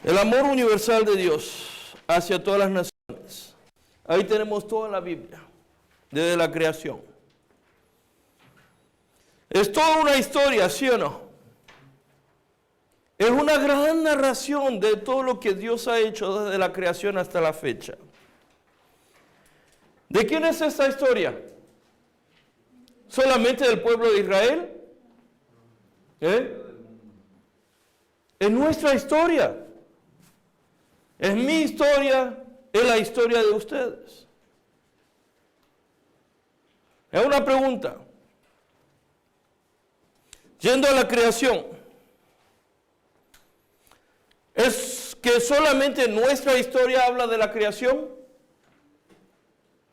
El amor universal de Dios hacia todas las naciones. Ahí tenemos toda la Biblia, desde la creación. Es toda una historia, ¿sí o no? Es una gran narración de todo lo que Dios ha hecho desde la creación hasta la fecha. ¿De quién es esta historia? ¿Solamente del pueblo de Israel? Es nuestra historia. Es mi historia, es la historia de ustedes. Es una pregunta. Yendo a la creación, ¿es que solamente nuestra historia habla de la creación?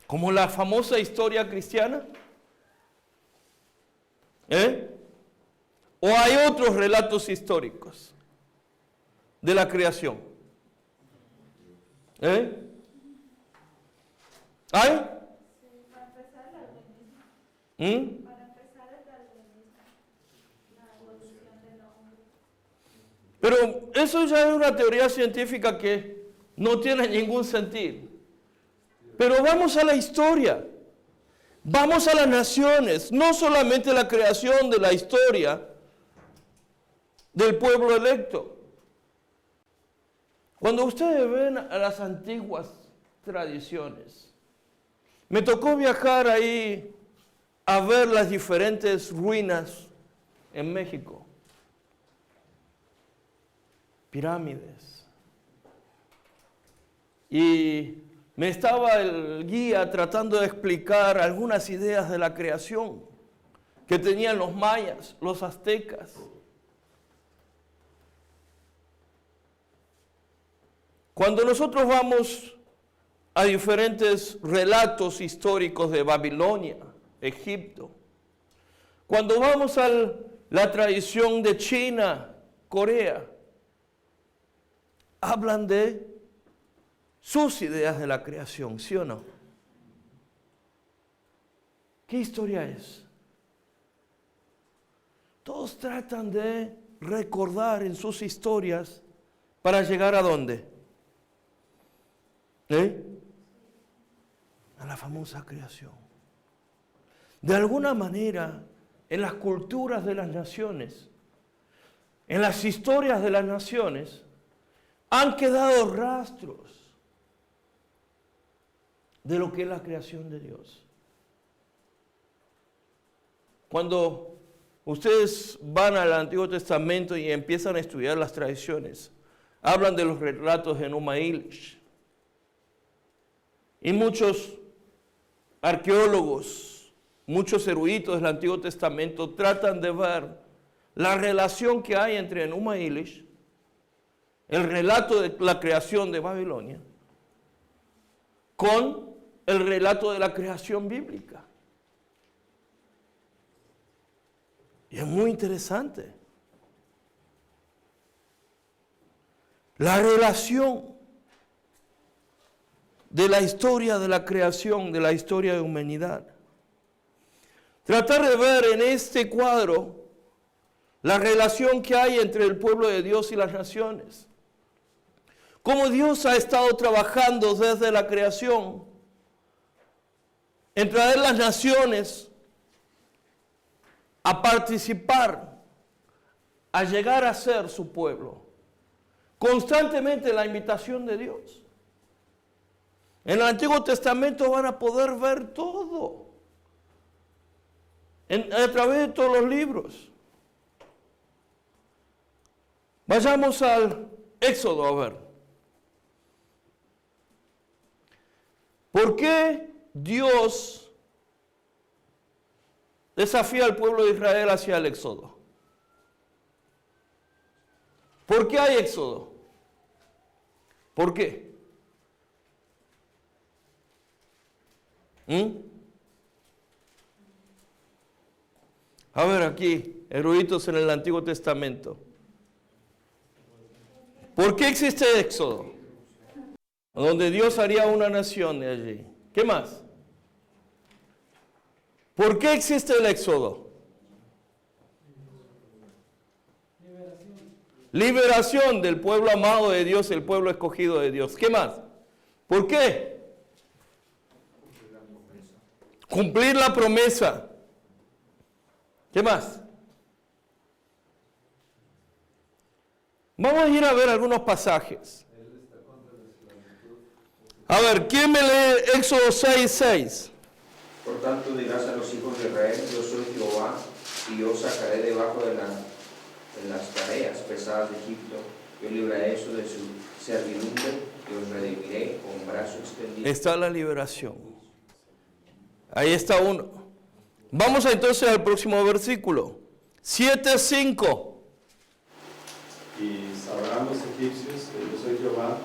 Como la famosa historia cristiana. ¿O hay otros relatos históricos de la creación? ¿Hay? Sí, para empezar el darwinismo. Para empezar el darwinismo, la evolución del hombre. Pero eso ya es una teoría científica que no tiene ningún sentido. Pero vamos a la historia. Vamos a las naciones, no solamente la creación de la historia del pueblo electo. Cuando ustedes ven a las antiguas tradiciones, me tocó viajar ahí a ver las diferentes ruinas en México. Pirámides. Y me estaba el guía tratando de explicar algunas ideas de la creación que tenían los mayas, los aztecas. Cuando nosotros vamos a diferentes relatos históricos de Babilonia, Egipto, cuando vamos a la tradición de China, Corea, hablan de sus ideas de la creación, ¿sí o no? ¿Qué historia es? Todos tratan de recordar en sus historias para llegar ¿a dónde? A la famosa creación. De alguna manera, en las culturas de las naciones, en las historias de las naciones, han quedado rastros de lo que es la creación de Dios. Cuando ustedes van al Antiguo Testamento y empiezan a estudiar las tradiciones, hablan de los relatos de Enuma Elish. Y muchos arqueólogos, muchos eruditos del Antiguo Testamento tratan de ver la relación que hay entre Enuma Elish, el relato de la creación de Babilonia, con el relato de la creación bíblica. Y es muy interesante. La relación de la historia de la creación, de la historia de la humanidad. Tratar de ver en este cuadro la relación que hay entre el pueblo de Dios y las naciones. Cómo Dios ha estado trabajando desde la creación en traer las naciones a participar, a llegar a ser su pueblo. Constantemente la invitación de Dios. En el Antiguo Testamento van a poder ver todo, a través de todos los libros. Vayamos al Éxodo a ver. ¿Por qué Dios desafía al pueblo de Israel hacia el Éxodo? ¿Por qué hay Éxodo? ¿Por qué? A ver aquí, eruditos en el Antiguo Testamento. ¿Por qué existe Éxodo? Donde Dios haría una nación de allí. ¿Qué más? ¿Por qué existe el Éxodo? Liberación del pueblo amado de Dios, el pueblo escogido de Dios. ¿Qué más? ¿Por qué? Cumplir la promesa. ¿Qué más? Vamos a ir a ver algunos pasajes. A ver, ¿quién me lee Éxodo 6:6? Por tanto dirás a los hijos de Israel, yo soy Jehová, y yo os sacaré debajo de las tareas pesadas de Egipto. Yo libraré eso de su servidumbre y os redimiré con brazo extendido. Está la liberación. Ahí está uno. Vamos entonces al próximo versículo. 7:5. Y sabrán los egipcios que yo soy Jehová,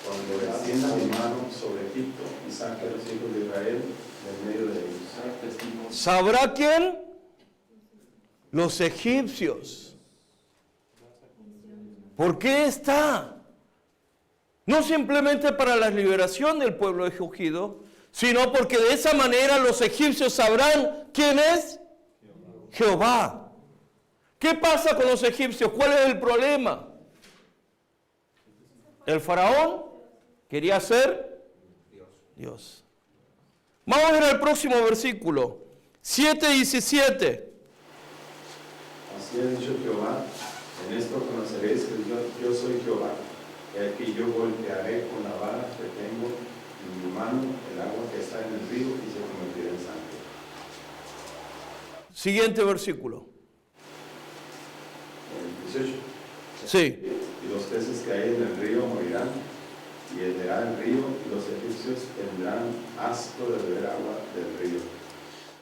cuando extienda mi mano sobre Egipto y saque a los hijos de Israel del medio de ellos. ¿Sabrá quién? Los egipcios. ¿Por qué está? No simplemente para la liberación del pueblo escogido, sino porque de esa manera los egipcios sabrán quién es Jehová. ¿Qué pasa con los egipcios? ¿Cuál es el problema? El faraón quería ser Dios. Vamos a ver el próximo versículo, 7:17. Así ha dicho Jehová, en esto conoceréis que yo soy Jehová, y aquí yo golpearé con la vara que tengo en mi mano el agua que está en el río y se convertirá en sangre. Siguiente versículo. El 18. Sí. Y los peces que hay en el río morirán, y henderá el río, y los egipcios tendrán asco de beber agua del río.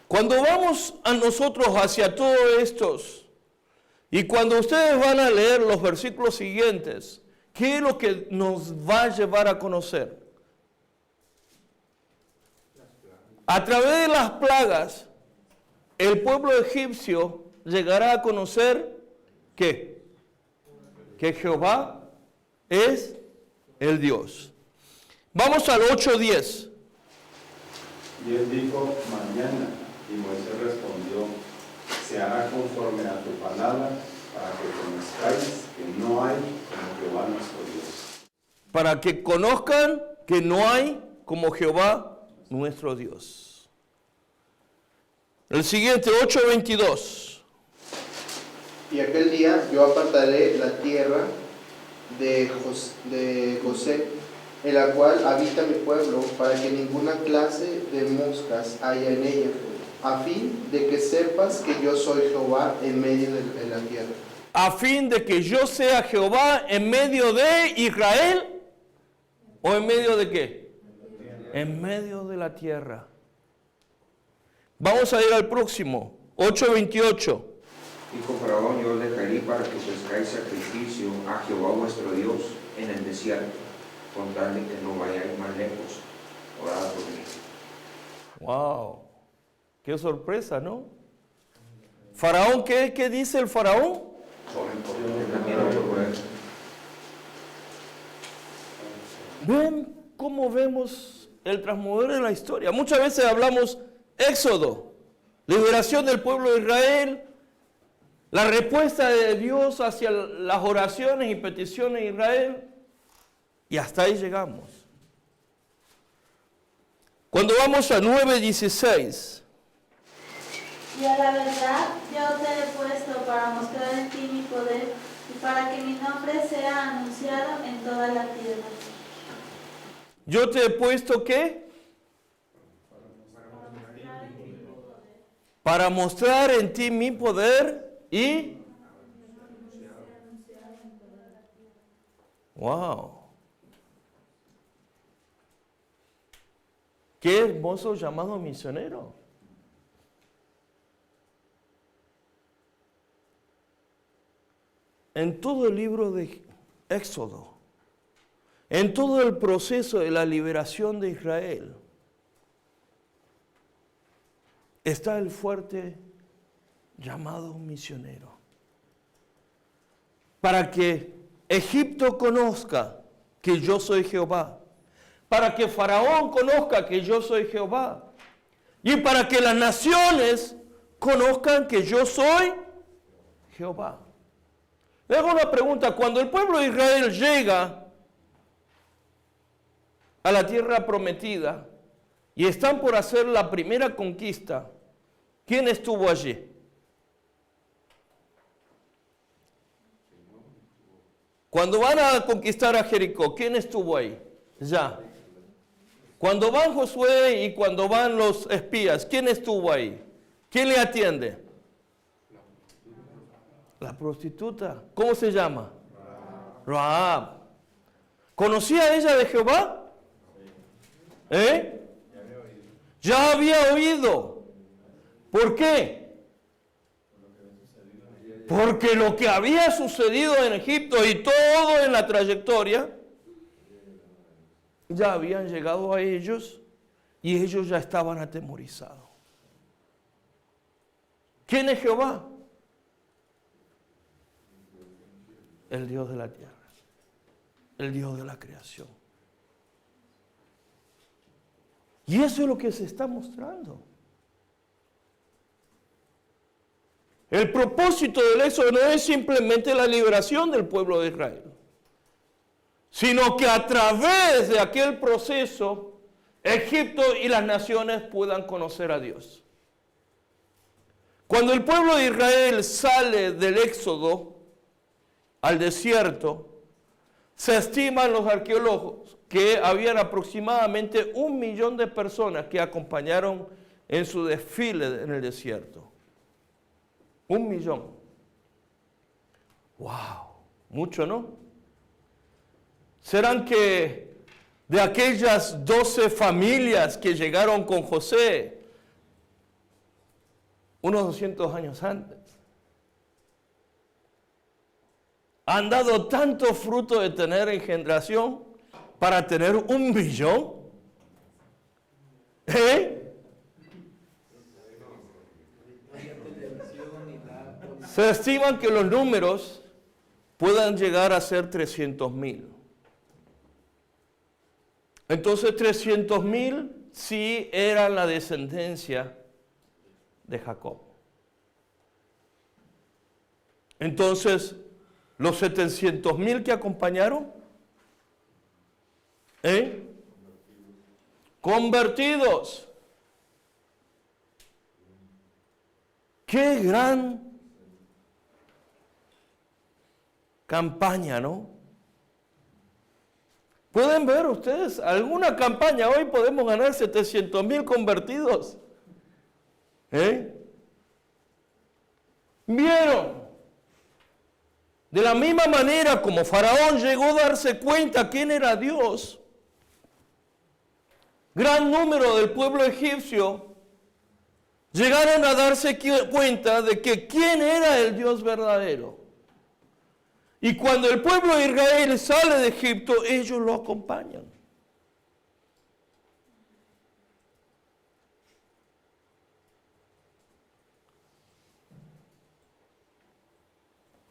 Cuando vamos a nosotros hacia todos estos, y cuando ustedes van a leer los versículos siguientes, ¿qué es lo que nos va a llevar a conocer? A través de las plagas, el pueblo egipcio llegará a conocer ¿qué? Que Jehová es el Dios. Vamos al 8:10. Y él dijo, mañana, y Moisés respondió, se hará conforme a tu palabra, para que conozcáis que no hay como Jehová nuestro Dios. Para que conozcan que no hay como Jehová nuestro Dios. El siguiente, 8:22. Y aquel día yo apartaré la tierra de Gosén, en la cual habita mi pueblo, para que ninguna clase de moscas haya en ella, a fin de que sepas que yo soy Jehová en medio de la tierra. A fin de que yo sea Jehová en medio de Israel, ¿o en medio de qué? En medio de la tierra. Vamos a ir al próximo, 8:28. Dijo Faraón, yo os dejaré para que ofrezcáis sacrificio a Jehová vuestro Dios en el desierto, con tal de que no vayáis más lejos. Orad por mí. Wow, qué sorpresa, ¿no? Faraón, ¿qué dice el faraón? También otro por él. ¿Ven cómo vemos el transmover de la historia? Muchas veces hablamos Éxodo, liberación del pueblo de Israel, la respuesta de Dios hacia las oraciones y peticiones de Israel, y hasta ahí llegamos. Cuando vamos a 9:16. Y a la verdad yo te he puesto para mostrar en ti mi poder y para que mi nombre sea anunciado en toda la tierra. Yo te he puesto ¿qué? Para mostrar en ti mi poder y... ¡Wow! ¡Qué hermoso llamado misionero! En todo el libro de Éxodo, en todo el proceso de la liberación de Israel, está el fuerte llamado misionero. Para que Egipto conozca que yo soy Jehová. Para que Faraón conozca que yo soy Jehová. Y para que las naciones conozcan que yo soy Jehová. Le hago una pregunta. Cuando el pueblo de Israel llega a la tierra prometida y están por hacer la primera conquista, ¿quién estuvo allí? Cuando van a conquistar a Jericó, ¿quién estuvo ahí? Ya. Cuando van Josué y cuando van los espías, ¿quién estuvo ahí? ¿Quién le atiende? La prostituta. ¿Cómo se llama? Rahab. ¿Conocía ella de Jehová? ¿Eh? Ya había oído. ¿Por qué? Porque lo que había sucedido en Egipto y todo en la trayectoria, ya habían llegado a ellos y ellos ya estaban atemorizados. ¿Quién es Jehová? El Dios de la tierra, el Dios de la creación. Y eso es lo que se está mostrando. El propósito del éxodo no es simplemente la liberación del pueblo de Israel, sino que a través de aquel proceso, Egipto y las naciones puedan conocer a Dios. Cuando el pueblo de Israel sale del éxodo al desierto, se estiman los arqueólogos que habían aproximadamente 1 millón de personas que acompañaron en su desfile en el desierto. 1 millón. ¡Wow! Mucho, ¿no? ¿Serán que de aquellas 12 familias que llegaron con José, unos 200 años antes, han dado tanto fruto de tener engendración para tener 1 millón? Se estiman que los números puedan llegar a ser 300,000. Entonces 300,000 sí eran la descendencia de Jacob. Entonces, los 700,000 que acompañaron, convertidos. Qué gran campaña, ¿no? ¿Pueden ver ustedes alguna campaña? Hoy podemos ganar 700,000 convertidos. ¿Vieron? De la misma manera como Faraón llegó a darse cuenta quién era Dios, gran número del pueblo egipcio llegaron a darse cuenta de que quién era el Dios verdadero. Y cuando el pueblo de Israel sale de Egipto, ellos lo acompañan.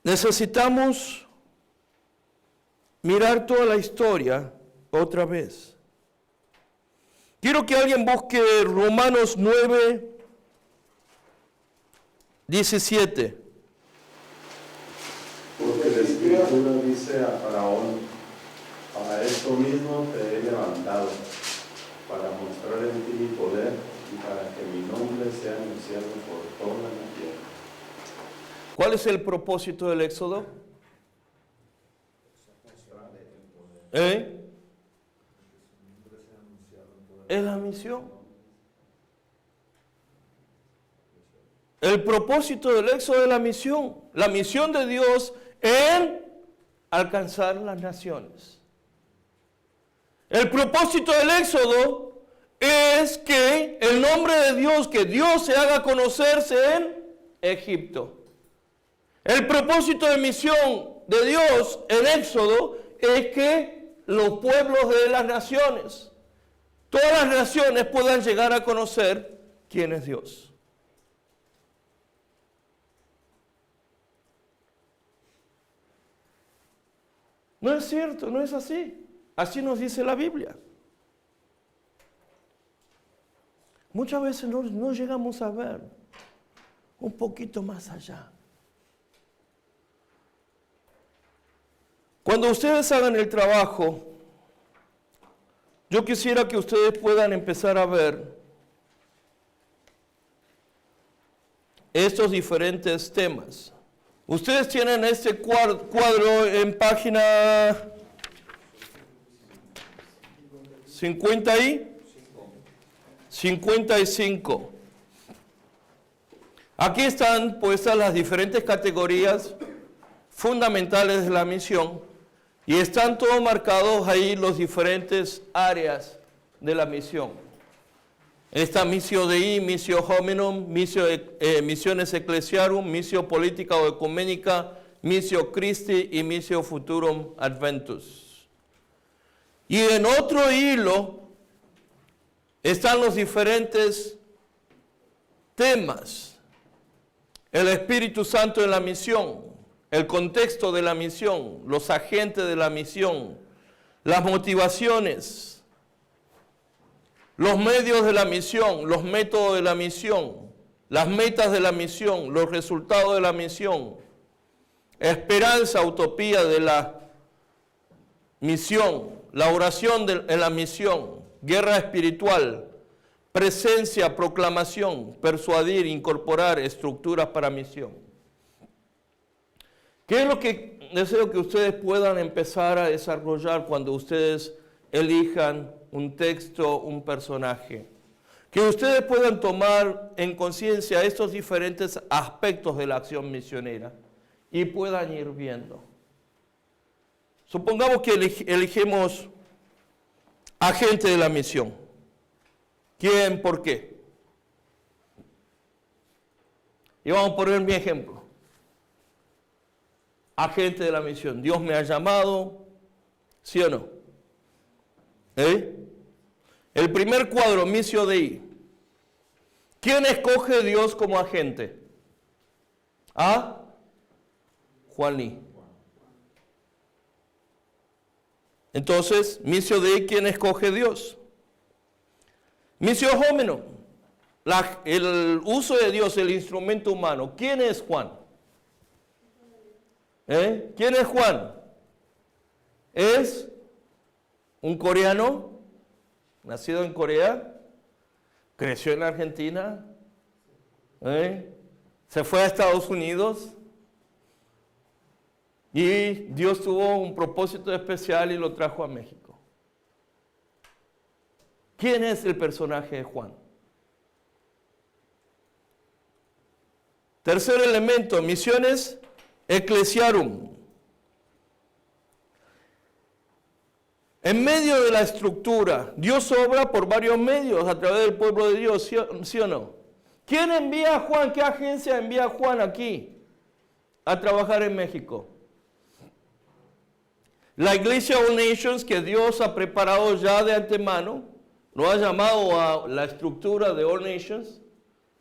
Necesitamos mirar toda la historia otra vez. Quiero que alguien busque Romanos 9, 17. Porque la Escritura dice a Faraón: para esto mismo te he levantado, para mostrar en ti mi poder y para que mi nombre sea anunciado por toda la tierra. ¿Cuál es el propósito del Éxodo? Es la misión. El propósito del Éxodo es la misión de Dios en alcanzar las naciones. El propósito del Éxodo es que el nombre de Dios, que Dios se haga conocerse en Egipto. El propósito de misión de Dios en Éxodo es que los pueblos de las naciones, todas las naciones puedan llegar a conocer quién es Dios. No es cierto, no es así. Así nos dice la Biblia. Muchas veces no llegamos a ver un poquito más allá. Cuando ustedes hagan el trabajo, yo quisiera que ustedes puedan empezar a ver estos diferentes temas. Ustedes tienen este cuadro en página 55. Aquí están puestas las diferentes categorías fundamentales de la misión y están todos marcados ahí los diferentes áreas de la misión. Esta missio Dei, missio hominum, misiones ecclesiarum, missio politica o ecuménica, missio Christi y missio futurum adventus. Y en otro hilo están los diferentes temas. El Espíritu Santo en la misión, el contexto de la misión, los agentes de la misión, las motivaciones, los medios de la misión, los métodos de la misión, las metas de la misión, los resultados de la misión, esperanza, utopía de la misión, la oración en la misión, guerra espiritual, presencia, proclamación, persuadir, incorporar estructuras para misión. ¿Qué es lo que deseo que ustedes puedan empezar a desarrollar cuando ustedes elijan un texto, un personaje? Que ustedes puedan tomar en conciencia estos diferentes aspectos de la acción misionera y puedan ir viendo. Supongamos que elegimos agente de la misión. ¿Quién? ¿Por qué? Y vamos a poner mi ejemplo. Agente de la misión. Dios me ha llamado, ¿sí o no? El primer cuadro, Missio Dei. ¿Quién escoge Dios como agente? ¿Ah? Juan Lee. Entonces, Missio Dei, ¿quién escoge Dios? Missio hominum, el uso de Dios, el instrumento humano. ¿Quién es Juan? ¿Quién es Juan? Es un coreano, nacido en Corea, creció en Argentina, se fue a Estados Unidos y Dios tuvo un propósito especial y lo trajo a México. ¿Quién es el personaje de Juan? Tercer elemento, misiones ecclesiarum. En medio de la estructura, Dios obra por varios medios a través del pueblo de Dios, ¿sí o no? ¿Quién envía a Juan? ¿Qué agencia envía a Juan aquí a trabajar en México? La iglesia All Nations que Dios ha preparado ya de antemano, lo ha llamado a la estructura de All Nations,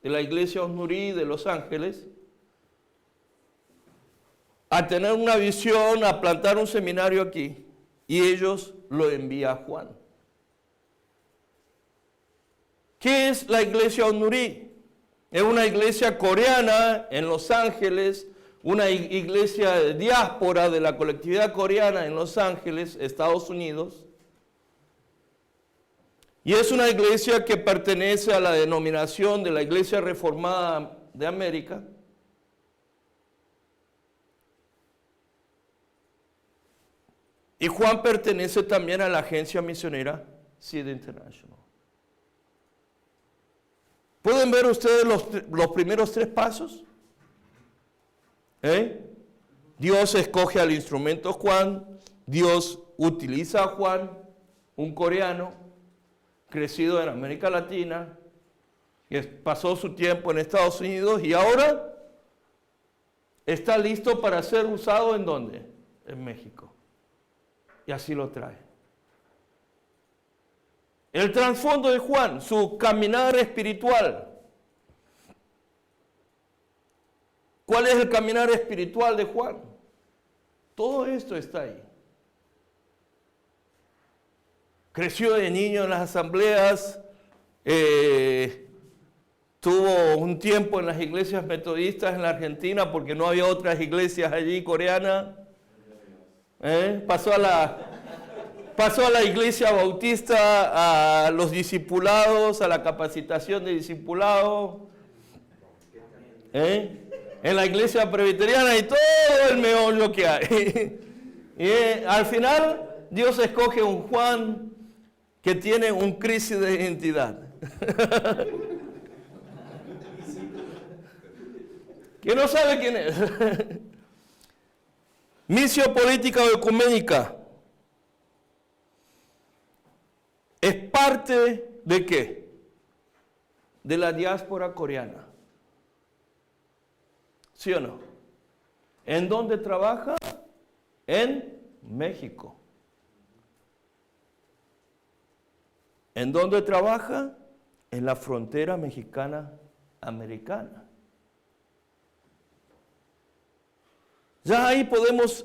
de la iglesia Osnurí de Los Ángeles, a tener una visión, a plantar un seminario aquí, y ellos lo envían a Juan. ¿Qué es la iglesia Osnurí? Es una iglesia coreana en Los Ángeles, una iglesia de diáspora de la colectividad coreana en Los Ángeles, Estados Unidos. Y es una iglesia que pertenece a la denominación de la Iglesia Reformada de América. Y Juan pertenece también a la agencia misionera Seed International. ¿Pueden ver ustedes los primeros tres pasos? Dios escoge al instrumento Juan, Dios utiliza a Juan, un coreano, crecido en América Latina, que pasó su tiempo en Estados Unidos y ahora está listo para ser usado ¿en dónde? En México. Y así lo trae. El trasfondo de Juan, su caminar espiritual. ¿Cuál es el caminar espiritual de Juan? Todo esto está ahí. Creció de niño en las asambleas, tuvo un tiempo en las iglesias metodistas en la Argentina porque no había otras iglesias allí coreanas. Pasó a la iglesia bautista, a los discipulados, a la capacitación de discipulados. En la iglesia presbiteriana y todo el meollo que hay. Y al final Dios escoge un Juan que tiene un crisis de identidad. Que no sabe quién es. Misión política o ecuménica. ¿Es parte de qué? De la diáspora coreana. ¿Sí o no? ¿En dónde trabaja? En México. ¿En dónde trabaja? En la frontera mexicana-americana. Ya ahí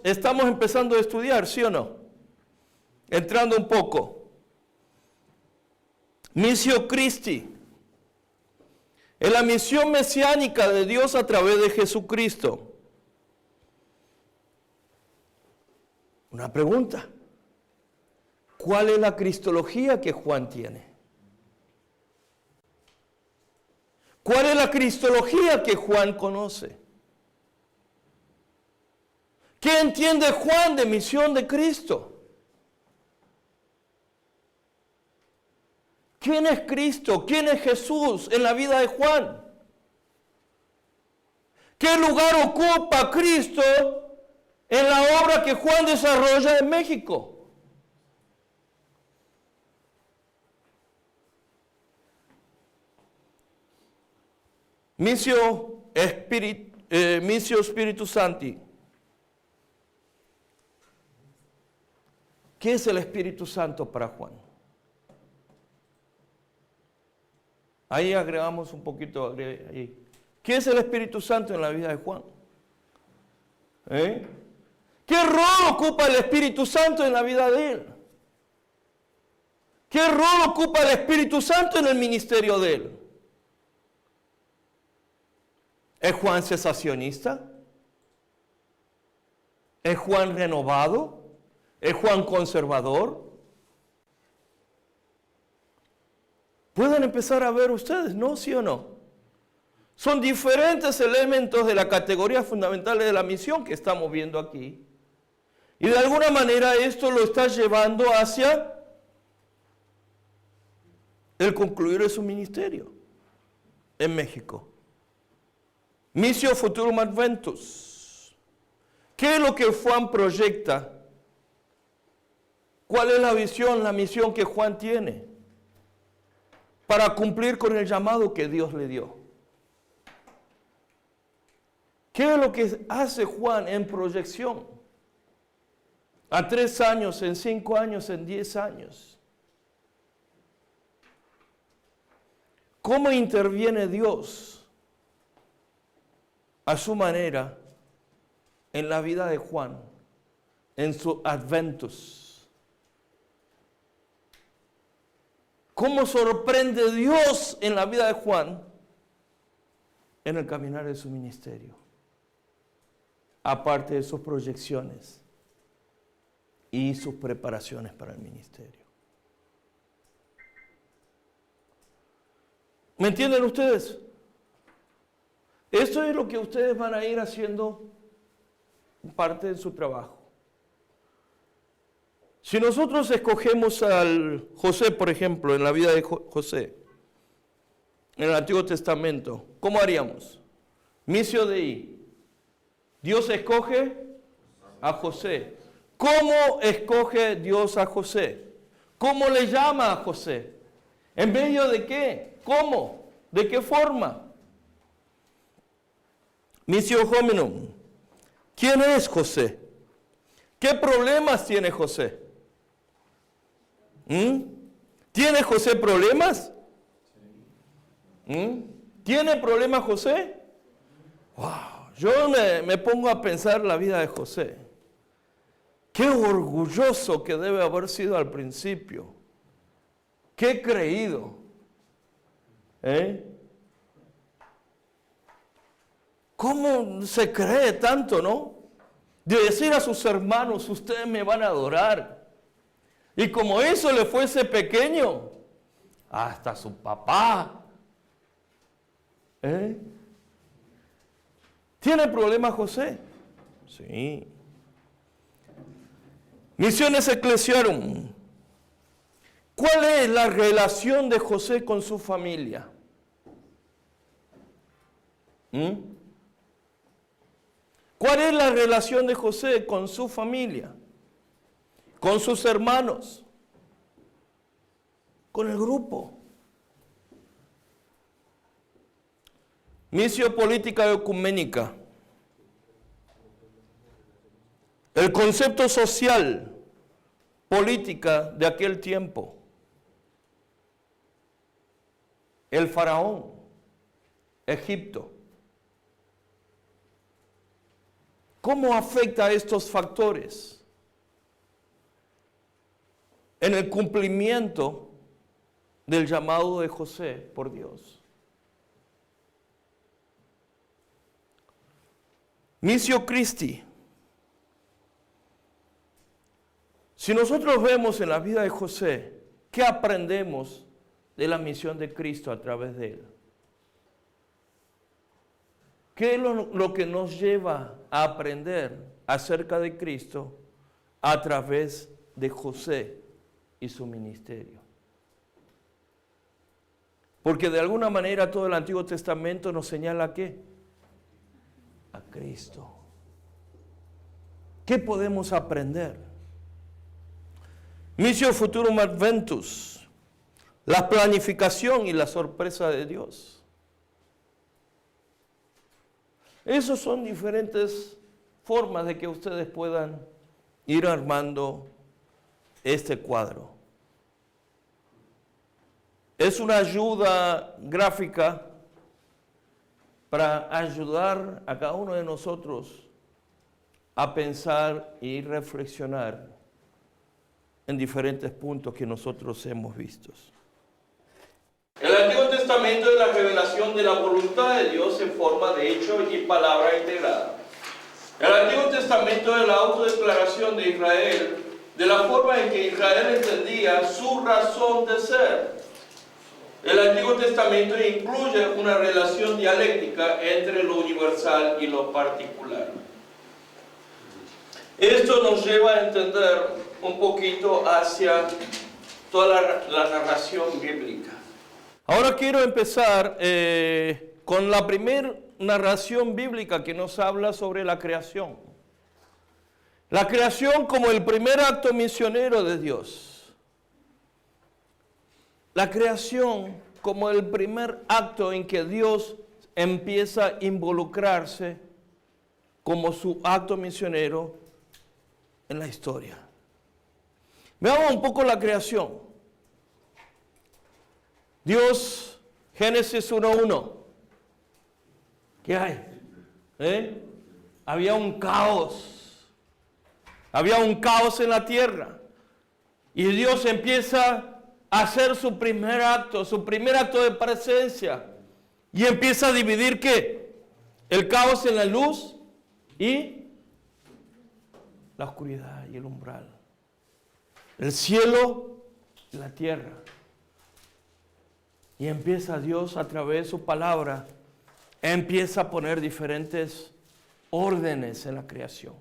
estamos empezando a estudiar, ¿sí o no? Entrando un poco. Missio Christi. Es la misión mesiánica de Dios a través de Jesucristo. Una pregunta. ¿Cuál es la cristología que Juan tiene? ¿Cuál es la cristología que Juan conoce? ¿Qué entiende Juan de misión de Cristo? ¿Quién es Cristo? ¿Quién es Jesús en la vida de Juan? ¿Qué lugar ocupa Cristo en la obra que Juan desarrolla en México? Missio Spiritus Sancti. ¿Qué es el Espíritu Santo para Juan? Ahí agregamos un poquito. ¿Qué es el Espíritu Santo en la vida de Juan? ¿Qué rol ocupa el Espíritu Santo en la vida de él? ¿Qué rol ocupa el Espíritu Santo en el ministerio de él? ¿Es Juan cesacionista? ¿Es Juan renovado? ¿Es Juan conservador? ¿Pueden empezar a ver ustedes, no? ¿Sí o no? Son diferentes elementos de la categoría fundamental de la misión que estamos viendo aquí. Y de alguna manera esto lo está llevando hacia el concluir de su ministerio en México. Missio Futurum Adventus. ¿Qué es lo que Juan proyecta? ¿Cuál es la visión, la misión que Juan tiene para cumplir con el llamado que Dios le dio? ¿Qué es lo que hace Juan en proyección? A 3 años, en 5 años, en 10 años. ¿Cómo interviene Dios a su manera en la vida de Juan, en su adventus? ¿Cómo sorprende Dios en la vida de Juan en el caminar de su ministerio? Aparte de sus proyecciones y sus preparaciones para el ministerio. ¿Me entienden ustedes? Esto es lo que ustedes van a ir haciendo parte de su trabajo. Si nosotros escogemos al José, por ejemplo, en la vida de José, en el Antiguo Testamento, ¿cómo haríamos? Missio Dei. Dios escoge a José. ¿Cómo escoge Dios a José? ¿Cómo le llama a José? ¿En medio de qué? ¿Cómo? ¿De qué forma? Missio Hominum. ¿Quién es José? ¿Qué problemas tiene José? ¿Tiene José problemas? ¿Tiene problemas José? Wow, yo me pongo a pensar la vida de José. Qué orgulloso que debe haber sido al principio. Qué creído. ¿Cómo se cree tanto, no? de decir a sus hermanos, ustedes me van a adorar. Y como eso le fuese pequeño, hasta su papá. ¿Tiene problemas José? Sí. Misiones Ecclesiarum. ¿Cuál es la relación de José con su familia? ¿Cuál es la relación de José con su familia? Con sus hermanos, con el grupo. Misión política ecuménica. El concepto social, política de aquel tiempo. El faraón, Egipto. ¿Cómo afecta a estos factores en el cumplimiento del llamado de José por Dios? Missio Christi. Si nosotros vemos en la vida de José, ¿qué aprendemos de la misión de Cristo a través de él? ¿Qué es lo que nos lleva a aprender acerca de Cristo a través de José y su ministerio? Porque de alguna manera todo el Antiguo Testamento nos señala ¿a qué? A Cristo. ¿Qué podemos aprender? Missio Futurum Adventus, la planificación y la sorpresa de Dios. Esas son diferentes formas de que ustedes puedan ir armando este cuadro. Es una ayuda gráfica para ayudar a cada uno de nosotros a pensar y reflexionar en diferentes puntos que nosotros hemos visto. El Antiguo Testamento es la revelación de la voluntad de Dios en forma de hecho y palabra integrada. El Antiguo Testamento es la autodeclaración de Israel, de la forma en que Israel entendía su razón de ser. El Antiguo Testamento incluye una relación dialéctica entre lo universal y lo particular. Esto nos lleva a entender un poquito hacia toda la narración bíblica. Ahora quiero empezar con la primera narración bíblica que nos habla sobre la creación. La creación como el primer acto misionero de Dios. La creación como el primer acto en que Dios empieza a involucrarse como su acto misionero en la historia. Veamos un poco la creación. Dios, Génesis 1:1. ¿Qué hay? Había un caos. Había un caos en la tierra. Y Dios empieza a hacer su primer acto de presencia. Y empieza a dividir ¿qué? El caos en la luz y la oscuridad y el umbral. El cielo y la tierra. Y empieza Dios a través de su palabra, empieza a poner diferentes órdenes en la creación.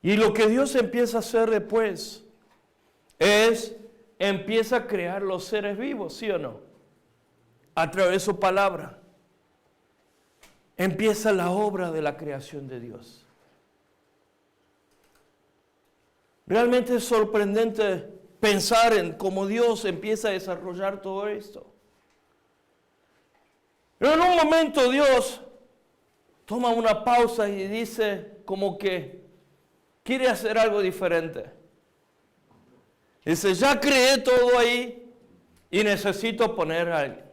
Y lo que Dios empieza a hacer después empieza a crear los seres vivos, ¿sí o no? A través de su palabra. Empieza la obra de la creación de Dios. Realmente es sorprendente pensar en cómo Dios empieza a desarrollar todo esto. Pero en un momento Dios toma una pausa y dice como que quiere hacer algo diferente. Dice, ya creé todo ahí y necesito poner a alguien.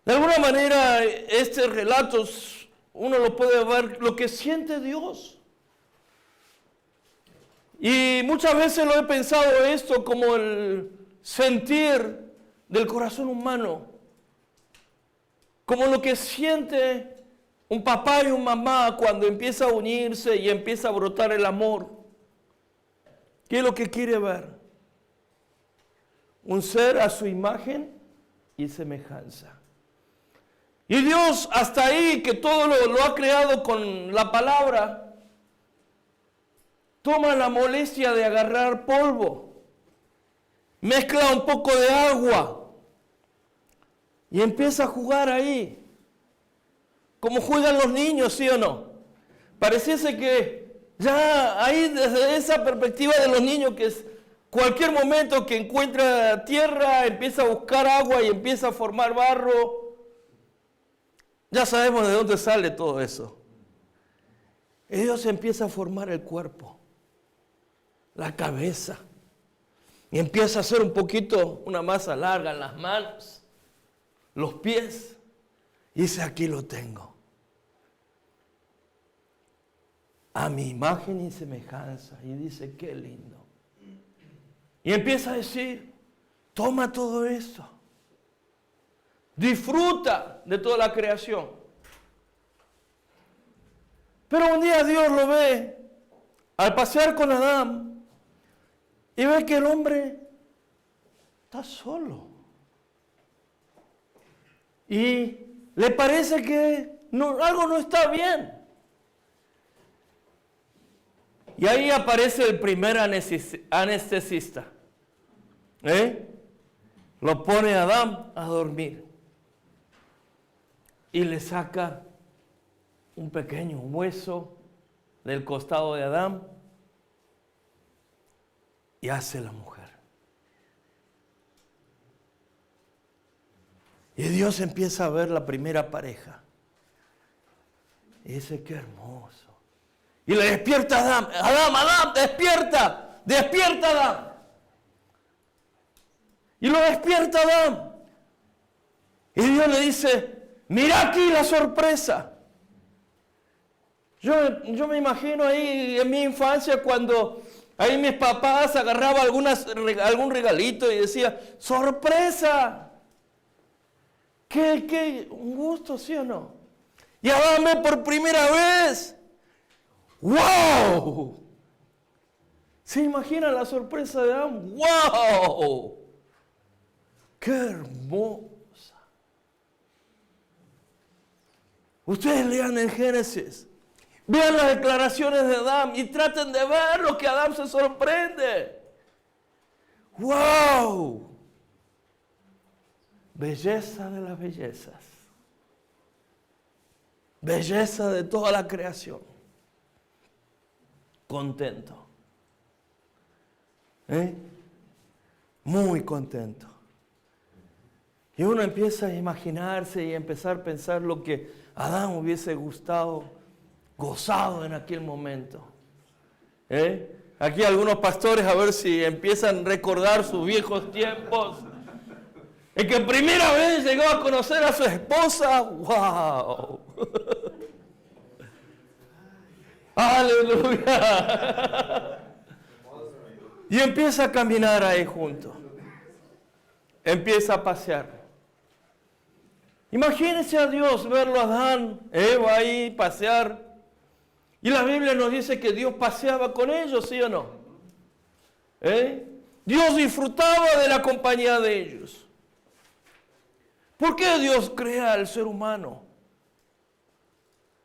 De alguna manera este relato uno lo puede ver lo que siente Dios. Y muchas veces lo he pensado esto como el sentir del corazón humano, como lo que siente un papá y una mamá cuando empieza a unirse y empieza a brotar el amor, ¿qué es lo que quiere ver? Un ser a su imagen y semejanza. Y Dios hasta ahí, que todo lo ha creado con la palabra, toma la molestia de agarrar polvo, mezcla un poco de agua y empieza a jugar ahí. Como juegan los niños, ¿sí o no? Pareciese que ya ahí desde esa perspectiva de los niños, que es cualquier momento que encuentra tierra, empieza a buscar agua y empieza a formar barro. Ya sabemos de dónde sale todo eso. Y Dios empieza a formar el cuerpo, la cabeza, y empieza a hacer un poquito, una masa larga en las manos, los pies, y dice, aquí lo tengo. A mi imagen y semejanza. Y dice, qué lindo. Y empieza a decir, toma todo esto. Disfruta de toda la creación. Pero un día Dios lo ve al pasear con Adán y ve que el hombre está solo. Y le parece que algo no está bien. Y ahí aparece el primer anestesista. Lo pone a Adán a dormir. Y le saca un pequeño hueso del costado de Adán y hace la mujer. Y Dios empieza a ver la primera pareja. Y dice, qué hermoso. Y le despierta a Adán. Adán, despierta. Despierta, Adán. Y lo despierta Adán. Y Dios le dice, mira aquí la sorpresa. Yo me imagino ahí en mi infancia cuando ahí mis papás agarraban algún regalito y decía, sorpresa. ¿Qué? Un gusto, ¿sí o no? Y Adán ve por primera vez. ¡Wow! ¿Se imagina la sorpresa de Adán? ¡Wow! ¡Qué hermosa! Ustedes lean en Génesis. Vean las declaraciones de Adán y traten de ver lo que Adán se sorprende. ¡Wow! Belleza de las bellezas. Belleza de toda la creación. Contento. Muy contento. Y uno empieza a imaginarse y a empezar a pensar lo que Adán hubiese gozado en aquel momento. Aquí algunos pastores a ver si empiezan a recordar sus viejos tiempos. En que primera vez llegó a conocer a su esposa. ¡Wow! ¡Aleluya! Y empieza a caminar ahí juntos. Empieza a pasear. Imagínense a Dios, verlo a Adán, Eva ahí, pasear. Y la Biblia nos dice que Dios paseaba con ellos, ¿sí o no? Dios disfrutaba de la compañía de ellos. ¿Por qué Dios crea al ser humano?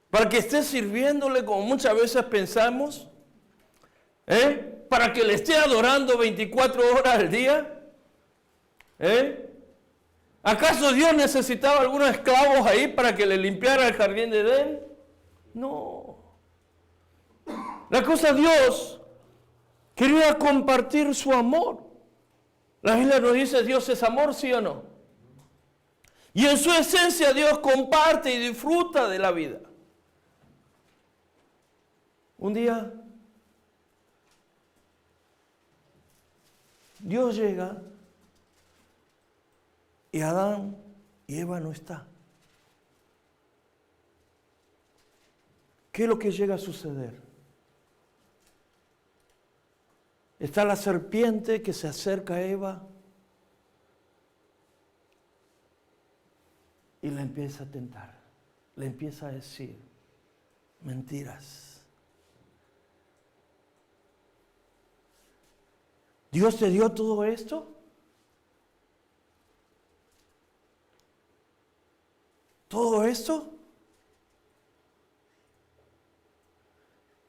¿Para que esté sirviéndole como muchas veces pensamos? ¿Para que le esté adorando 24 horas al día? ¿Acaso Dios necesitaba algunos esclavos ahí para que le limpiara el jardín de Edén? No. La cosa, Dios quería compartir su amor. La Biblia nos dice, Dios es amor, ¿sí o no? Y en su esencia Dios comparte y disfruta de la vida. Un día, Dios llega y Adán y Eva no está. ¿Qué es lo que llega a suceder? Está la serpiente que se acerca a Eva y la empieza a tentar. le empieza a decir mentiras. ¿Dios te dio todo esto? ¿Todo esto?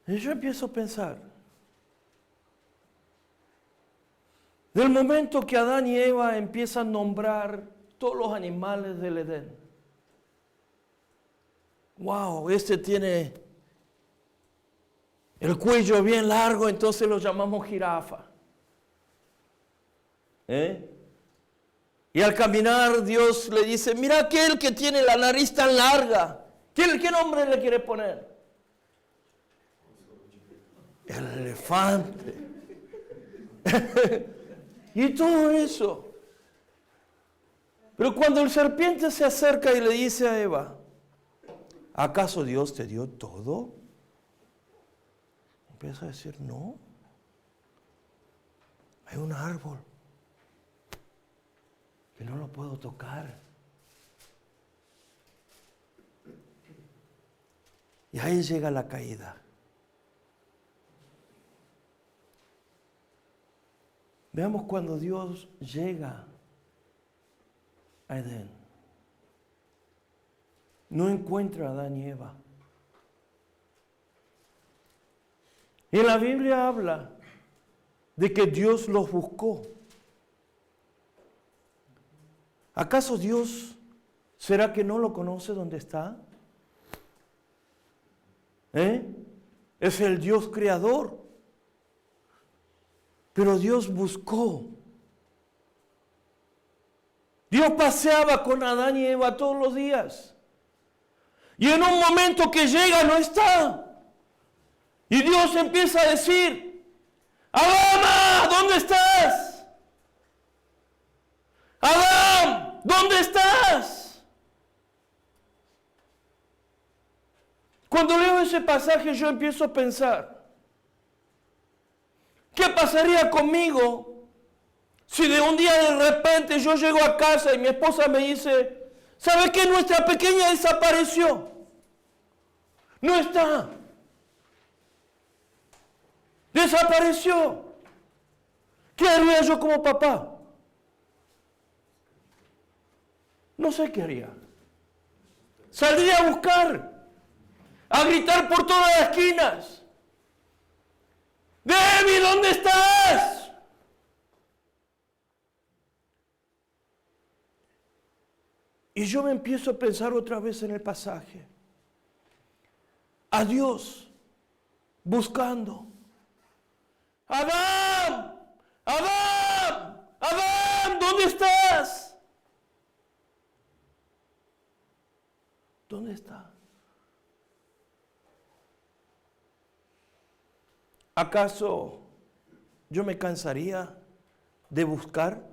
Y yo empiezo a pensar, del momento que Adán y Eva empiezan a nombrar todos los animales del Edén. Wow, este tiene el cuello bien largo, entonces lo llamamos jirafa. Y al caminar Dios le dice, mira aquel que tiene la nariz tan larga. ¿Qué nombre le quiere poner? El elefante. Y todo eso. Pero cuando el serpiente se acerca y le dice a Eva, ¿acaso Dios te dio todo? Empieza a decir, no. Hay un árbol que no lo puedo tocar. Y ahí llega la caída. Veamos cuando Dios llega a Edén. No encuentra a Adán y Eva. Y la Biblia habla de que Dios los buscó. ¿Acaso Dios, será que no lo conoce dónde está? Es el Dios creador. Pero Dios buscó. Dios paseaba con Adán y Eva todos los días. Y en un momento que llega no está. Y Dios empieza a decir, Adán, ¿dónde estás? Adán, ¿dónde estás? Cuando leo ese pasaje yo empiezo a pensar, ¿qué pasaría conmigo si de un día de repente yo llego a casa y mi esposa me dice, ¿sabe qué? Nuestra pequeña desapareció. No está. Desapareció. ¿Qué haría yo como papá? No sé qué haría. Saldría a buscar, a gritar por todas las esquinas. Debbie, ¿dónde estás? Y yo me empiezo a pensar otra vez en el pasaje. A Dios buscando. Adán, Adán, Adán, ¿dónde estás? ¿Dónde está? ¿Acaso yo me cansaría de buscar?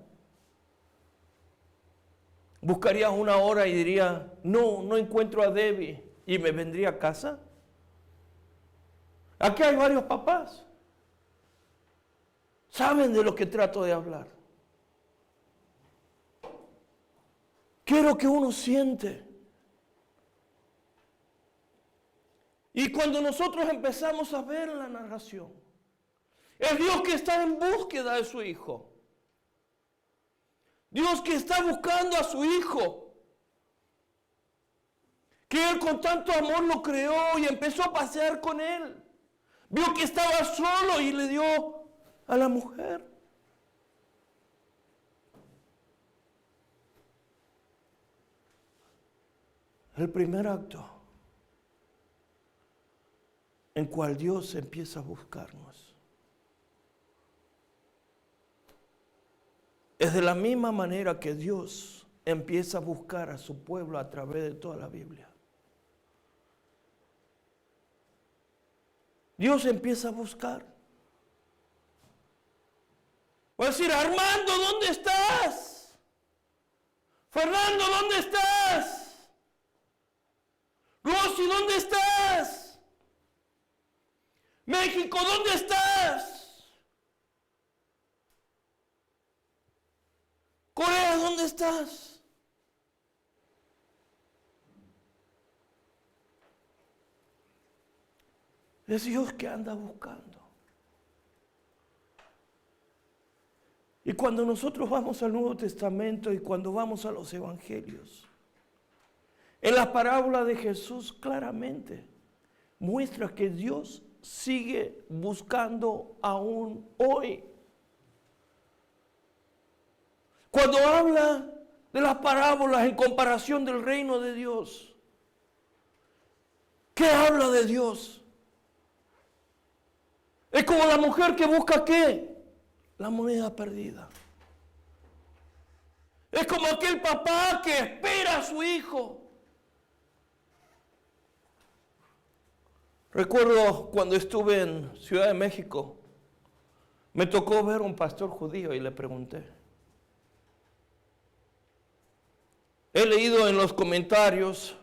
¿Buscaría una hora y diría, no encuentro a Debbie y me vendría a casa? Aquí hay varios papás. Saben de lo que trato de hablar. Quiero que uno siente. Y cuando nosotros empezamos a ver la narración, el Dios que está en búsqueda de su Hijo, Dios que está buscando a su Hijo, que Él con tanto amor lo creó y empezó a pasear con Él, vio que estaba solo y le dio a la mujer. El primer acto en cual Dios empieza a buscarnos es de la misma manera que Dios empieza a buscar a su pueblo a través de toda la Biblia. Dios empieza a buscar. Va a decir, Armando, ¿dónde estás? Fernando, ¿dónde estás? Rosy, ¿dónde estás? México, ¿dónde estás? Corea, ¿dónde estás? Es Dios que anda buscando. Y cuando nosotros vamos al Nuevo Testamento y cuando vamos a los Evangelios, en las parábolas de Jesús claramente muestra que Dios sigue buscando aún hoy. Cuando habla de las parábolas en comparación del reino de Dios, ¿qué habla de Dios? Es como la mujer que busca ¿qué? La moneda perdida. Es como aquel papá que espera a su hijo. Recuerdo cuando estuve en Ciudad de México, me tocó ver a un pastor judío y le pregunté. He leído en los comentarios,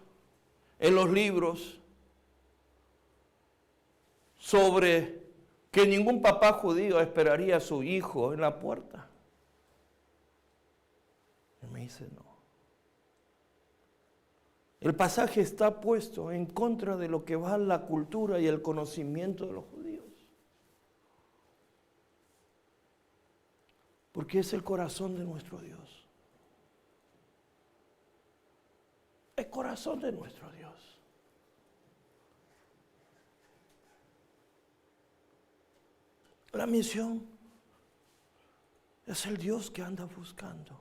en los libros, sobre que ningún papá judío esperaría a su hijo en la puerta. Y me dice, no. El pasaje está puesto en contra de lo que va la cultura y el conocimiento de los judíos. Porque es el corazón de nuestro Dios. El corazón de nuestro Dios. La misión es el Dios que anda buscando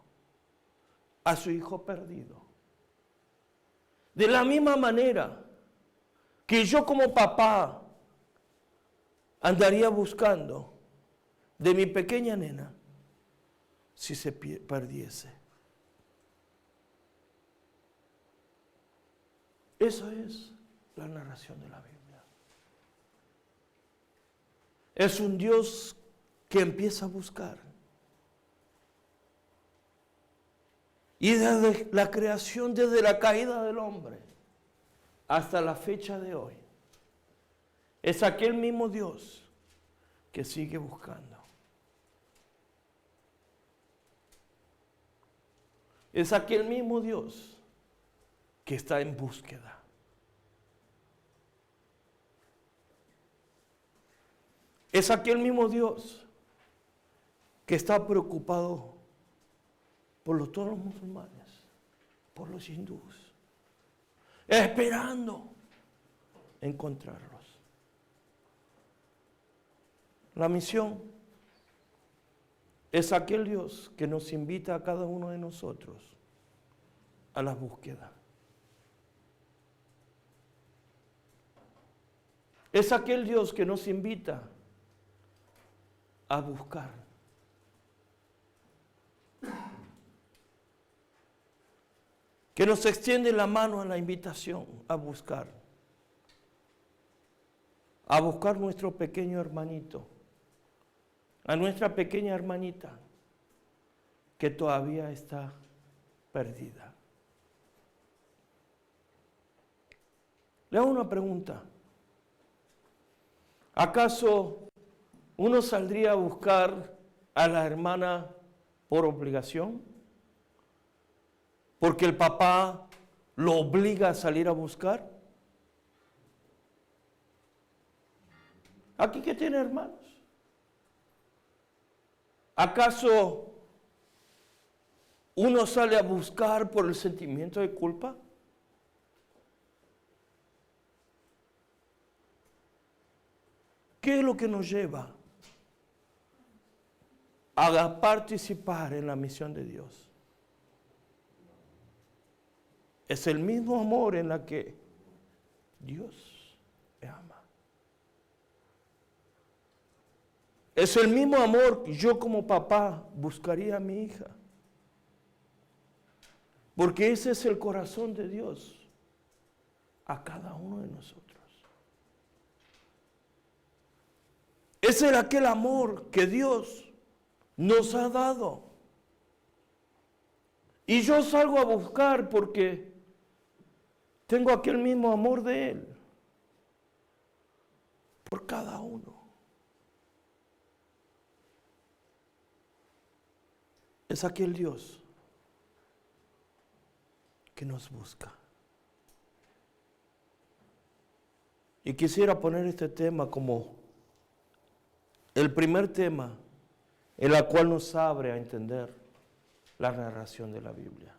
a su hijo perdido. De la misma manera que yo como papá andaría buscando de mi pequeña nena si se perdiese. Eso es la narración de la Biblia. Es un Dios que empieza a buscar. Y desde la creación, desde la caída del hombre, hasta la fecha de hoy, es aquel mismo Dios que sigue buscando. Es aquel mismo Dios que está en búsqueda. Es aquel mismo Dios que está preocupado por todos los musulmanes, por los hindúes, esperando encontrarlos. La misión es aquel Dios que nos invita a cada uno de nosotros a la búsqueda. Es aquel Dios que nos invita a buscar. Que nos extiende la mano a la invitación a buscar. A buscar nuestro pequeño hermanito, a nuestra pequeña hermanita que todavía está perdida. Le hago una pregunta. ¿Acaso uno saldría a buscar a la hermana por obligación? ¿Porque el papá lo obliga a salir a buscar? ¿Aquí qué tiene, hermanos? ¿Acaso uno sale a buscar por el sentimiento de culpa? ¿Qué es lo que nos lleva a participar en la misión de Dios? Es el mismo amor en la que Dios me ama. Es el mismo amor que yo como papá buscaría a mi hija. Porque ese es el corazón de Dios a cada uno de nosotros. Ese era aquel amor que Dios nos ha dado. Y yo salgo a buscar porque tengo aquel mismo amor de Él. Por cada uno. Es aquel Dios que nos busca. Y quisiera poner este tema como el primer tema en el cual nos abre a entender la narración de la Biblia.